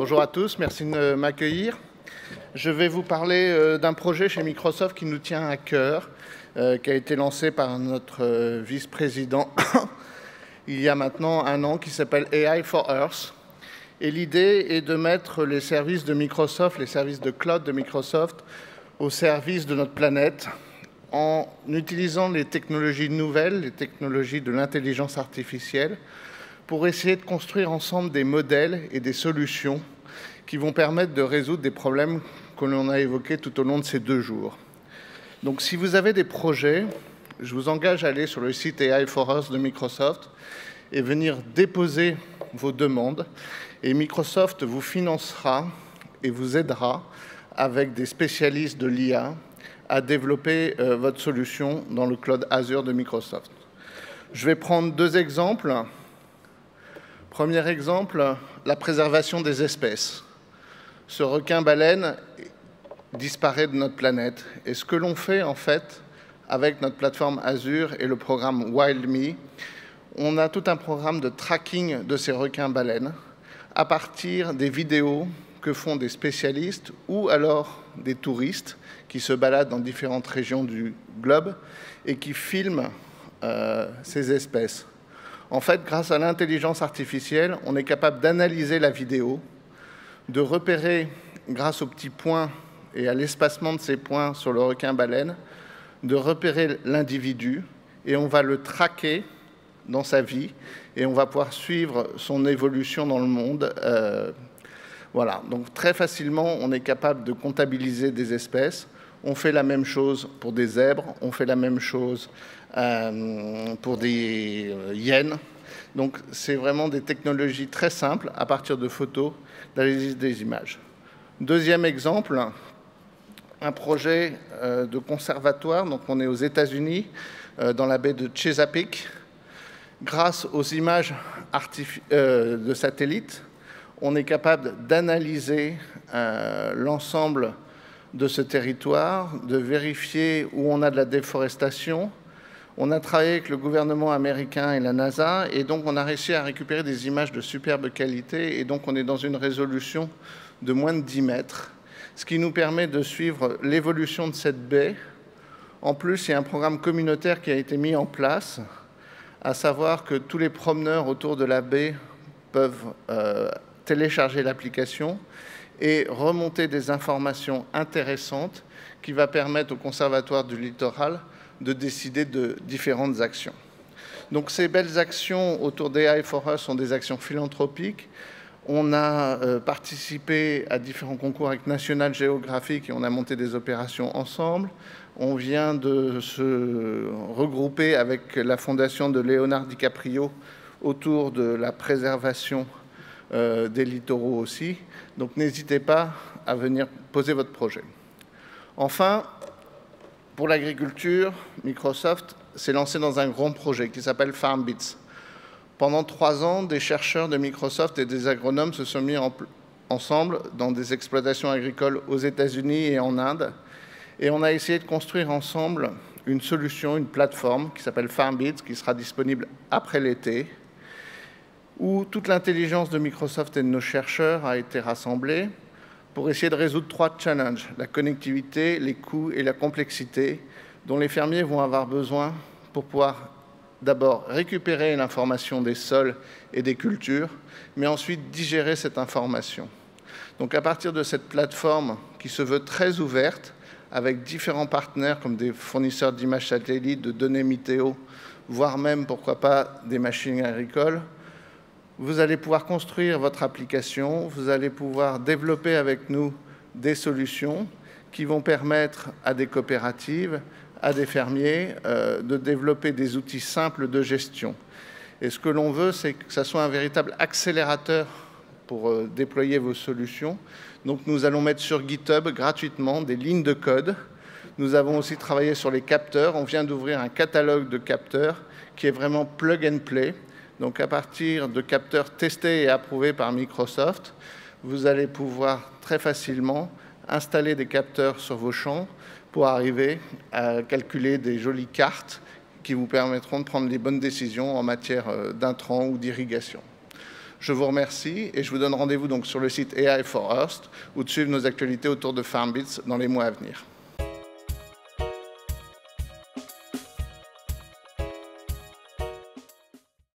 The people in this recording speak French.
Bonjour à tous, merci de m'accueillir. Je vais vous parler d'un projet chez Microsoft qui nous tient à cœur, qui a été lancé par notre vice-président il y a maintenant un an, qui s'appelle AI for Earth. Et l'idée est de mettre les services de Microsoft, les services de cloud de Microsoft, au service de notre planète, en utilisant les technologies nouvelles, les technologies de l'intelligence artificielle, pour essayer de construire ensemble des modèles et des solutions qui vont permettre de résoudre des problèmes que l'on a évoqués tout au long de ces 2 jours. Donc si vous avez des projets, je vous engage à aller sur le site AI for Us de Microsoft et venir déposer vos demandes. Et Microsoft vous financera et vous aidera avec des spécialistes de l'IA à développer votre solution dans le cloud Azure de Microsoft. Je vais prendre 2 exemples. Premier exemple, la préservation des espèces. Ce requin-baleine disparaît de notre planète. Et ce que l'on fait, en fait, avec notre plateforme Azure et le programme WildMe, on a tout un programme de tracking de ces requins-baleines à partir des vidéos que font des spécialistes ou alors des touristes qui se baladent dans différentes régions du globe et qui filment ces espèces. En fait, grâce à l'intelligence artificielle, on est capable d'analyser la vidéo, de repérer, grâce aux petits points et à l'espacement de ces points sur le requin-baleine, de repérer l'individu et on va le traquer dans sa vie et on va pouvoir suivre son évolution dans le monde. Voilà, donc très facilement, on est capable de comptabiliser des espèces. On fait la même chose pour des zèbres, on fait la même chose pour des hyènes. Donc, c'est vraiment des technologies très simples à partir de photos, d'analyse des images. Deuxième exemple, un projet de conservatoire. Donc, on est aux États-Unis, dans la baie de Chesapeake. Grâce aux images de satellites, on est capable d'analyser l'ensemble de ce territoire, de vérifier où on a de la déforestation. On a travaillé avec le gouvernement américain et la NASA, et donc on a réussi à récupérer des images de superbe qualité, et donc on est dans une résolution de moins de 10 mètres, ce qui nous permet de suivre l'évolution de cette baie. En plus, il y a un programme communautaire qui a été mis en place, à savoir que tous les promeneurs autour de la baie peuvent télécharger l'application et remonter des informations intéressantes qui va permettre au Conservatoire du littoral de décider de différentes actions. Donc ces belles actions autour d'AI for Us sont des actions philanthropiques. On a participé à différents concours avec National Geographic et on a monté des opérations ensemble. On vient de se regrouper avec la fondation de Leonardo DiCaprio autour de la préservation des littoraux aussi. Donc n'hésitez pas à venir poser votre projet. Enfin, pour l'agriculture, Microsoft s'est lancé dans un grand projet qui s'appelle FarmBeats. Pendant 3 ans, des chercheurs de Microsoft et des agronomes se sont mis ensemble dans des exploitations agricoles aux États-Unis et en Inde. Et on a essayé de construire ensemble une solution, une plateforme qui s'appelle FarmBeats, qui sera disponible après l'été, où toute l'intelligence de Microsoft et de nos chercheurs a été rassemblée pour essayer de résoudre 3 challenges: la connectivité, les coûts et la complexité, dont les fermiers vont avoir besoin pour pouvoir d'abord récupérer l'information des sols et des cultures, mais ensuite digérer cette information. Donc à partir de cette plateforme qui se veut très ouverte, avec différents partenaires comme des fournisseurs d'images satellites, de données météo, voire même, pourquoi pas, des machines agricoles, vous allez pouvoir construire votre application, vous allez pouvoir développer avec nous des solutions qui vont permettre à des coopératives, à des fermiers, de développer des outils simples de gestion. Et ce que l'on veut, c'est que ça soit un véritable accélérateur pour déployer vos solutions. Donc nous allons mettre sur GitHub gratuitement des lignes de code. Nous avons aussi travaillé sur les capteurs. On vient d'ouvrir un catalogue de capteurs qui est vraiment plug and play. Donc à partir de capteurs testés et approuvés par Microsoft, vous allez pouvoir très facilement installer des capteurs sur vos champs pour arriver à calculer des jolies cartes qui vous permettront de prendre les bonnes décisions en matière d'intrants ou d'irrigation. Je vous remercie et je vous donne rendez-vous donc sur le site AI for Hearst ou de suivre nos actualités autour de Farmbits dans les mois à venir.